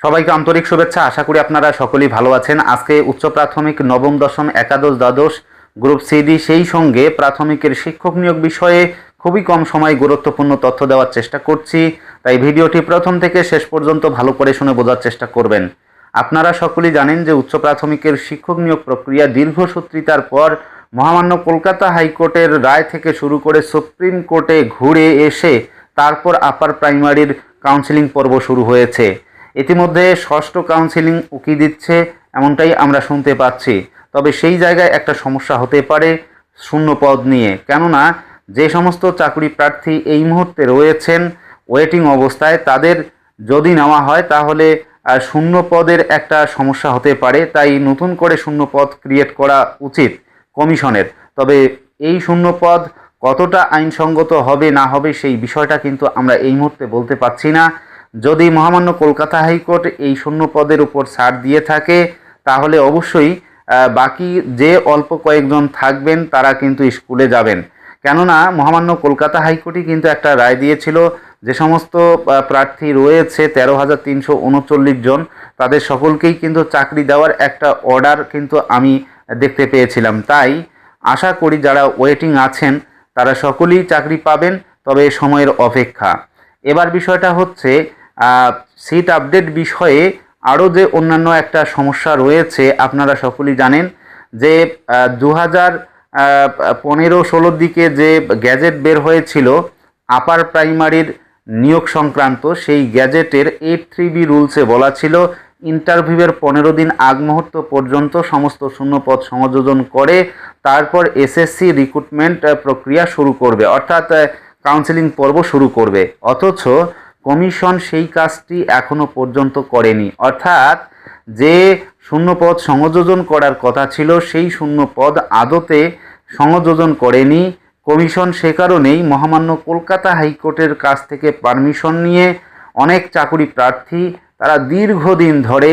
সবাইকে আন্তরিক শুভেচ্ছা। আশা করি আপনারা সকলেই ভালো আছেন। আজকে উচ্চ প্রাথমিক নবম দশম একাদশ দ্বাদশ গ্রুপ সিডি সেই সঙ্গে প্রাথমিকের শিক্ষক নিয়োগ বিষয়ে খুবই কম সময় গুরুত্বপূর্ণ তথ্য দেওয়ার চেষ্টা করছি, তাই ভিডিওটি প্রথম থেকে শেষ পর্যন্ত ভালো করে শুনে বোঝার চেষ্টা করবেন। আপনারা সকলেই জানেন যে উচ্চ প্রাথমিকের শিক্ষক নিয়োগ প্রক্রিয়া দীর্ঘসূত্রিতার পর মহামান্য কলকাতা হাইকোর্টের রায় থেকে শুরু করে সুপ্রিম কোর্টে ঘুরে এসে তারপর আপার প্রাইমারির কাউন্সেলিং পর্ব শুরু হয়েছে। ইতিমধ্যে ষষ্ঠ কাউন্সেলিং উকি দিচ্ছে এমনটাই আমরা শুনতে পাচ্ছি। তবে সেই জায়গায় একটা সমস্যা হতে পারে শূন্য পদ নিয়ে, কেননা যে সমস্ত চাকরি প্রার্থী এই মুহূর্তে রয়েছেন ওয়েটিং অবস্থায় তাদের যদি নেওয়া হয় তাহলে শূন্য পদের একটা সমস্যা হতে পারে। তাই নতুন করে শূন্য পদ ক্রিয়েট করা উচিত কমিশনের। তবে এই শূন্য পদ কতটা আইনসঙ্গত হবে না হবে সেই বিষয়টা কিন্তু আমরা এই মুহূর্তে বলতে পারছি না। যদি মহামান্য কলকাতা হাইকোর্ট এই শূন্য পদের উপর ছাড় দিয়ে থাকে তাহলে অবশ্যই বাকি যে অল্প কয়েকজন থাকবেন তারা কিন্তু স্কুলে যাবেন। কেননা মহামান্য কলকাতা হাইকোর্টই কিন্তু একটা রায় দিয়েছিল যে সমস্ত প্রার্থী রয়েছে 13,339 জন তাদের সকলকেই কিন্তু চাকরি দেওয়ার একটা অর্ডার কিন্তু আমি দেখতে পেয়েছিলাম। তাই আশা করি যারা ওয়েটিং আছেন তারা সকলেই চাকরি পাবেন, তবে সময়ের অপেক্ষা। এবার বিষয়টা হচ্ছে সিট আপডেট বিষয়ে আরও যে অন্যান্য একটা সমস্যা রয়েছে। আপনারা সকলেই জানেন যে 2015-16 দিকে যে গ্যাজেট বের হয়েছিল আপার প্রাইমারির নিয়োগ সংক্রান্ত, সেই গ্যাজেটের 83B রুলসে বলা ছিল ইন্টারভিউয়ের 15 দিন আগ মুহূর্ত পর্যন্ত সমস্ত শূন্যপদ সংযোজন করে তারপর এসএসসি রিক্রুটমেন্ট প্রক্রিয়া শুরু করবে, অর্থাৎ কাউন্সেলিং পর্ব শুরু করবে। অথচ কমিশন সেই কাজটি এখনো পর্যন্ত করেনি, অর্থাৎ যে শূন্যপদ সংযোজন করার কথা ছিল সেই শূন্যপদ আদতে সংযোজন করেনি কমিশন। সে কারণেই মহামান্য কলকাতা হাইকোর্টের কাছ থেকে পারমিশন নিয়ে অনেক চাকুরি প্রার্থী তারা দীর্ঘদিন ধরে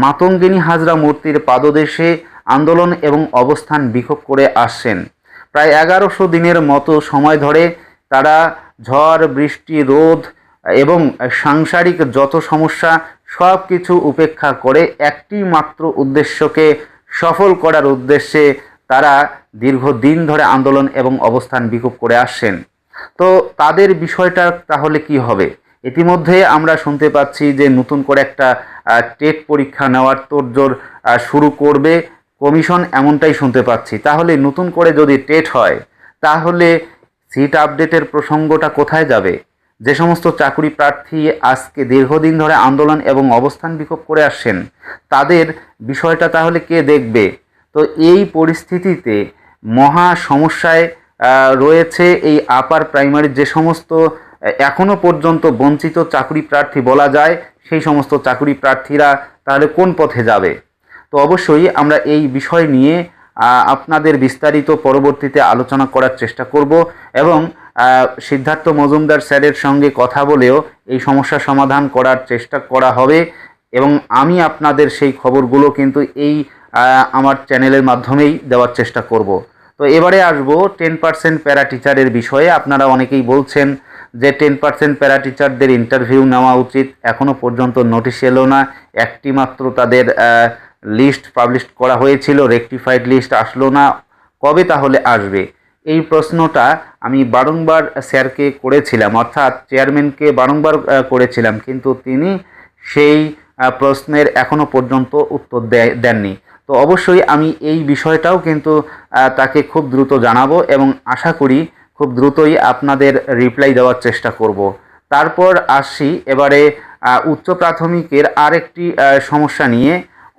মাতঙ্গিনী হাজরা মূর্তির পাদদেশে আন্দোলন এবং অবস্থান বিক্ষোভ করে আসছেন। প্রায় 1100 দিনের মতো সময় ধরে তারা ঝড় বৃষ্টি রোদ এবং সাংসারিক যত সমস্যা সব কিছু উপেক্ষা করে একটি মাত্র উদ্দেশ্যকে সফল করার উদ্দেশ্যে তারা দীর্ঘদিন ধরে আন্দোলন এবং অবস্থান বিক্ষোভ করে আসছেন। তো তাদের বিষয়টা তাহলে কি হবে? ইতিমধ্যে আমরা শুনতে পাচ্ছি যে নতুন করে একটা টেট পরীক্ষা নেওয়ার তোড়জোড় শুরু করবে কমিশন, এমনটাই শুনতে পাচ্ছি। তাহলে নতুন করে যদি টেট হয় তাহলে সিট আপডেটের প্রসঙ্গটা কোথায় যাবে? যে সমস্ত চাকরি প্রার্থী আজকে দীর্ঘদিন ধরে আন্দোলন এবং অবস্থান বিক্ষোভ করে আসছেন তাদের বিষয়টা তাহলে কে দেখবে? তো এই পরিস্থিতিতে মহা সমস্যায় রয়েছে এই আপার প্রাইমারির যে সমস্ত এখনো পর্যন্ত বঞ্চিত চাকরি প্রার্থী বলা যায়, সেই সমস্ত চাকরি প্রার্থীরা তাহলে কোন পথে যাবে? তো অবশ্যই আমরা এই বিষয় নিয়ে আপনাদের বিস্তারিত পরবর্তীতে আলোচনা করার চেষ্টা করব এবং সিদ্ধার্থ মজুমদার স্যারের সঙ্গে কথা বলেও এই সমস্যা সমাধান করার চেষ্টা করা হবে এবং আমি আপনাদের সেই খবরগুলো কিন্তু এই আমার চ্যানেলের মাধ্যমেই দেওয়ার চেষ্টা করব। তো এবারে আসব 10% প্যারা টিচারের বিষয়ে। আপনারা অনেকেই বলছেন যে 10% প্যারা টিচারদের ইন্টারভিউ নেওয়া উচিত, এখনও পর্যন্ত নোটিশ এলো না, একটি মাত্র তাদের লিস্ট পাবলিশ করা হয়েছিল, রেকটিফাইড লিস্ট আসলো না, কবে তাহলে আসবে? এই প্রশ্নটা আমি বারংবার স্যারকে করেছিলাম, অর্থাৎ চেয়ারম্যানকে বারংবার করেছিলাম, কিন্তু তিনি সেই প্রশ্নের এখনও পর্যন্ত উত্তর দেননি। তো অবশ্যই আমি এই বিষয়টাও কিন্তু তাকে খুব দ্রুত জানাবো এবং আশা করি খুব দ্রুতই আপনাদের রিপ্লাই দেওয়ার চেষ্টা করব। তারপর আসছি এবারে উচ্চ প্রাথমিকের আরেকটি সমস্যা নিয়ে।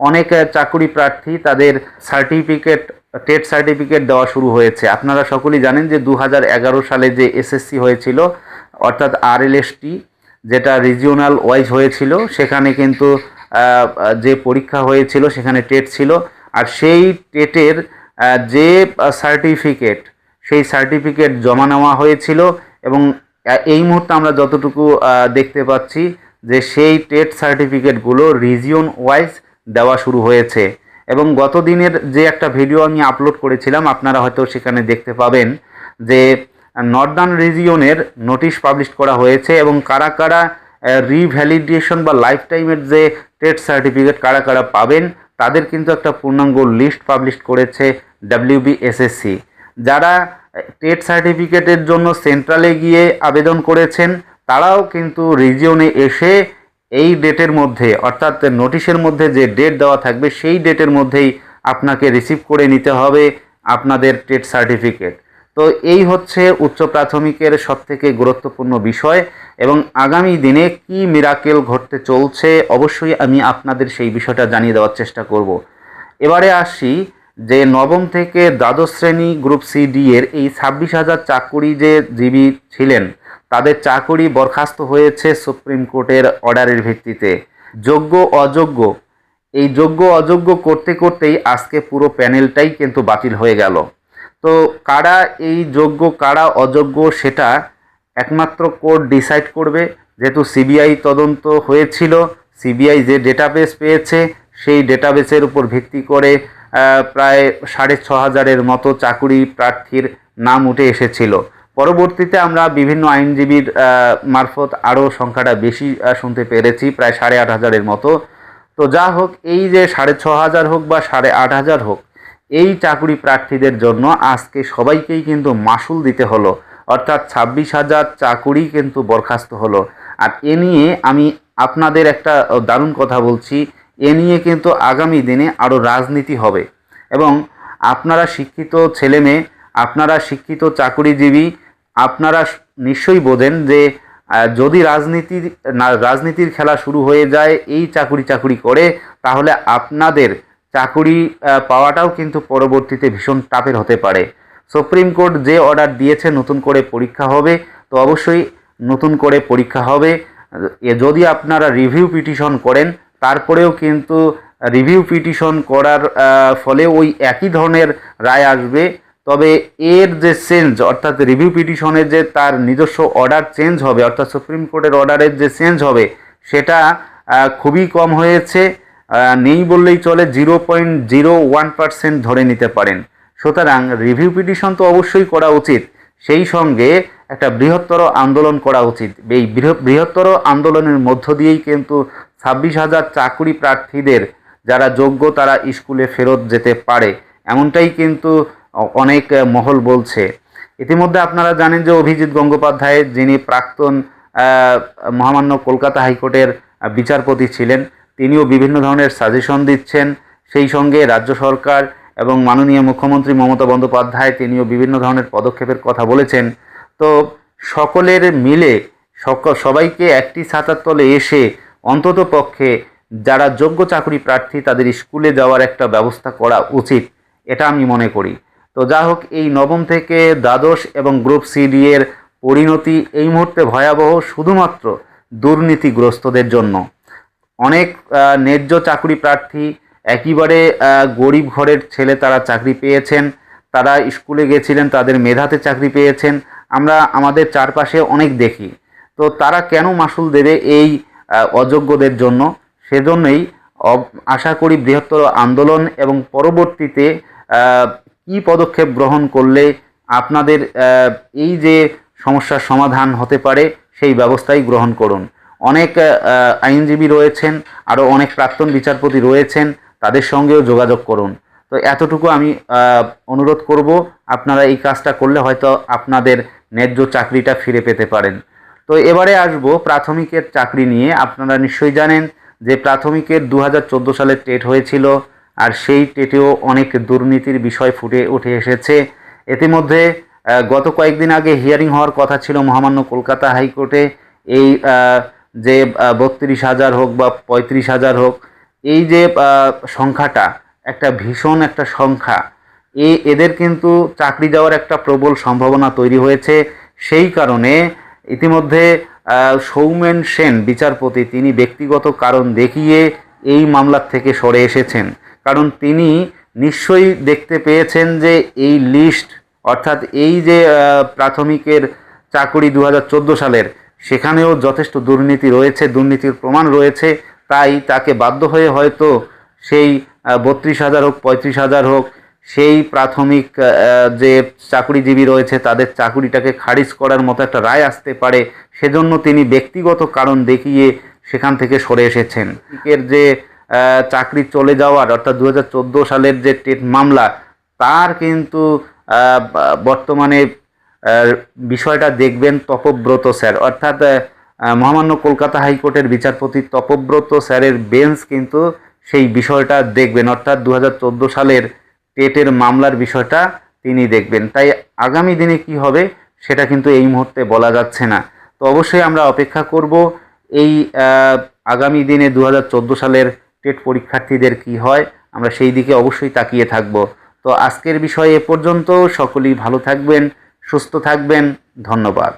অনেক চাকরি প্রার্থী তাদের সার্টিফিকেট টেট সার্টিফিকেট দেওয়া শুরু হয়েছে। আপনারা সকলেই জানেন যে 2011 সালে যে এসএসসি হয়েছিল, অর্থাৎ আরএলএসটি যেটা রিজিওনাল ওয়াইজ হয়েছিল, সেখানে কিন্তু যে পরীক্ষা হয়েছিল সেখানে টেট ছিল, আর সেই টেটের যে সার্টিফিকেট সেই সার্টিফিকেট জমা নেওয়া হয়েছিল এবং এই মুহূর্তে আমরা যতটুকু দেখতে পাচ্ছি যে সেই টেট সার্টিফিকেটগুলো রিজিয়ন ওয়াইজ দেওয়া শুরু হয়েছে। এবং গত দিনের যে একটা ভিডিও আমি আপলোড করেছিলাম আপনারা হয়তো সেখানে দেখতে পাবেন যে নর্দার্ন রিজিয়নের নোটিশ পাবলিশ করা হয়েছে এবং কারা কারা রিভ্যালিডেশন বা লাইফ টাইমের যে টেট সার্টিফিকেট কারা কারা পাবেন তাদের কিন্তু একটা পূর্ণাঙ্গ লিস্ট পাবলিশ করেছে WBSSC। যারা টেট সার্টিফিকেটের জন্য সেন্ট্রালে গিয়ে আবেদন করেছেন তারাও কিন্তু রিজিয়নে এসে এই ডেটের মধ্যে অর্থাৎ নোটিশের মধ্যে যে ডেট দেওয়া থাকবে সেই ডেটের মধ্যেই আপনাকে রিসিভ করে নিতে হবে আপনাদের টেট সার্টিফিকেট। তো এই হচ্ছে উচ্চ প্রাথমিকের সবথেকে গুরুত্বপূর্ণ বিষয় এবং আগামী দিনে কি মিরাকেল ঘটতে চলছে অবশ্যই আমি আপনাদের সেই বিষয়টা জানিয়ে দেওয়ার চেষ্টা করব। এবারে আসি যে নবম থেকে দ্বাদশ শ্রেণী গ্রুপ CD এর এই 26,000 চাকুরি যে জীবী ছিলেন তাদের চাকুরি বরখাস্ত হয়েছে সুপ্রিম কোর্টের অর্ডারের ভিত্তিতে। যোগ্য অযোগ্য এই যোগ্য অযোগ্য করতে করতেই আজকে পুরো প্যানেলটাই কিন্তু বাতিল হয়ে গেল। তো কারা এই যোগ্য কারা অযোগ্য সেটা একমাত্র কোর্ট ডিসাইড করবে, যেহেতু CBI তদন্ত হয়েছিল। CBI যে ডেটাবেস পেয়েছে সেই ডেটাবেসের উপর ভিত্তি করে প্রায় 6,500-এর মতো চাকুরি প্রার্থীর নাম উঠে এসেছিল। পরবর্তীতে আমরা বিভিন্ন আইনজীবীর মারফত আরও সংখ্যাটা বেশি শুনতে পেরেছি, প্রায় 8,500-এর মতো। তো যা হোক, এই যে 6,500 হোক বা 8,500 হোক, এই চাকুরি প্রার্থীদের জন্য আজকে সবাইকেই কিন্তু মাসুল দিতে হলো, অর্থাৎ 26,000 চাকুরি কিন্তু বরখাস্ত হলো। আর এ নিয়ে আমি আপনাদের একটা দারুণ কথা বলছি, এ নিয়ে কিন্তু আগামী দিনে আরও রাজনীতি হবে এবং আপনারা শিক্ষিত ছেলেমেয়ে, আপনারা শিক্ষিত চাকুরিজীবী, আপনারা নিশ্চয়ই বোঝেন যে যদি রাজনীতির খেলা শুরু হয়ে যায় এই চাকুরি করে, তাহলে আপনাদের চাকুরি পাওয়াটাও কিন্তু পরবর্তীতে ভীষণ টাফের হতে পারে। সুপ্রিম কোর্ট যে অর্ডার দিয়েছে নতুন করে পরীক্ষা হবে, তো অবশ্যই নতুন করে পরীক্ষা হবে। যদি আপনারা রিভিউ পিটিশন করেন তারপরেও কিন্তু রিভিউ পিটিশন করার ফলে ওই একই ধরনের রায় আসবে, তবে এর যে চেঞ্জ অর্থাৎ রিভিউ পিটিশনের যে তার নিজস্ব অর্ডার চেঞ্জ হবে, অর্থাৎ সুপ্রিম কোর্টের অর্ডারের যে চেঞ্জ হবে সেটা খুবই কম হয়েছে, নেই বললেই চলে, 0.01% ধরে নিতে পারেন। সুতরাং রিভিউ পিটিশন তো অবশ্যই করা উচিত, সেই সঙ্গে একটা বৃহত্তর আন্দোলন করা উচিত। এই বৃহত্তর আন্দোলনের মধ্য দিয়েই কিন্তু 26,000 চাকুরি প্রার্থীদের যারা যোগ্য তারা স্কুলে ফেরত যেতে পারে, এমনটাই কিন্তু অনেক মহল বলছে। ইতিমধ্যে আপনারা জানেন যে অভিজিৎ গঙ্গোপাধ্যায়, যিনি প্রাক্তন মহামান্য কলকাতা হাইকোর্টের বিচারপতি ছিলেন, তিনিও বিভিন্ন ধরনের সাজেশন দিচ্ছেন। সেই সঙ্গে রাজ্য সরকার এবং মাননীয় মুখ্যমন্ত্রী মমতা বন্দ্যোপাধ্যায় তিনিও বিভিন্ন ধরনের পদক্ষেপের কথা বলেছেন। তো সকলের মিলে সবাইকে একটি ছাতার তলে এসে অন্তত পক্ষে যারা যোগ্য চাকরি প্রার্থী তাদের স্কুলে যাওয়ার একটা ব্যবস্থা করা উচিত, এটা আমি মনে করি। তো যা হোক, এই নবম থেকে দ্বাদশ এবং গ্রুপ CD এর পরিণতি এই মুহূর্তে ভয়াবহ শুধুমাত্র দুর্নীতিগ্রস্তদের জন্য। অনেক ন্যায্য চাকরি প্রার্থী, একেবারে গরিব ঘরের ছেলে, তারা চাকরি পেয়েছেন, তারা স্কুলে গেছিলেন, তাদের মেধাতে চাকরি পেয়েছেন, আমরা আমাদের চারপাশে অনেক দেখি। তো তারা কেন মাসুল দেবে এই অযোগ্যদের জন্য? সেজন্যই আশা করি বৃহত্তর আন্দোলন এবং পরবর্তীতে কি পদক্ষেপ গ্রহণ করলে আপনাদের এই যে সমস্যার সমাধান হতে পারে সেই ব্যবস্থাই গ্রহণ করুন। অনেক আইনজীবী রয়েছেন, আরও অনেক প্রাক্তন বিচারপতি রয়েছেন, তাদের সঙ্গেও যোগাযোগ করুন। তো এতটুকু আমি অনুরোধ করব, আপনারা এই কাজটা করলে হয়তো আপনাদের ন্যায্য চাকরিটা ফিরে পেতে পারেন। তো এবারে আসবো প্রাথমিকের চাকরি নিয়ে। আপনারা নিশ্চয়ই জানেন যে প্রাথমিকের 2014 সালে টেট হয়েছিল, আর সেই টেটেও অনেক দুর্নীতির বিষয় ফুটে উঠে এসেছে। ইতিমধ্যে গত কয়েকদিন আগে হিয়ারিং হওয়ার কথা ছিল মহামান্য কলকাতা হাইকোর্টে। এই যে 32,000 হোক বা 35,000 হোক, এই যে সংখ্যাটা একটা ভীষণ একটা সংখ্যা, এদের কিন্তু চাকরি যাওয়ার একটা প্রবল সম্ভাবনা তৈরি হয়েছে। সেই কারণে ইতিমধ্যে সৌমেন সেন বিচারপতি তিনি ব্যক্তিগত কারণ দেখিয়ে এই মামলার থেকে সরে এসেছেন, কারণ তিনি নিশ্চয়ই দেখতে পেয়েছেন যে এই লিস্ট অর্থাৎ এই যে প্রাথমিকের চাকরি 2014 সালের, সেখানেও যথেষ্ট দুর্নীতি রয়েছে, দুর্নীতির প্রমাণ রয়েছে। তাই তাকে বাধ্য হয়ে হয়তো সেই 32,000 হোক 35,000 হোক সেই প্রাথমিক যে চাকরিজীবী রয়েছে তাদের চাকরিটাকে খারিজ করার মতো একটা রায় আসতে পারে, সেজন্য তিনি ব্যক্তিগত কারণ দেখিয়ে সেখান থেকে সরে এসেছেন। এর যে চাকরি চলে যাওয়ার অর্থাৎ 2014 সালের যে টেট মামলা, তার কিন্তু বর্তমানে বিষয়টা দেখবেন তপব্রত স্যার, অর্থাৎ মহামান্য কলকাতা হাইকোর্টের বিচারপতি তপব্রত স্যারের বেঞ্চ কিন্তু সেই বিষয়টা দেখবেন, অর্থাৎ 2014 সালের টেটের মামলার বিষয়টা তিনি দেখবেন। তাই আগামী দিনে কি হবে সেটা কিন্তু এই মুহূর্তে বলা যাচ্ছে না। তো অবশ্যই আমরা অপেক্ষা করব এই আগামী দিনে 2014 সালের টেট পরীক্ষার্থীদের কি হয়, আমরা সেই দিকে অবশ্যই তাকিয়ে থাকব। তো আজকের বিষয় এ পর্যন্ত। সকলেই ভালো থাকবেন, সুস্থ থাকবেন। ধন্যবাদ।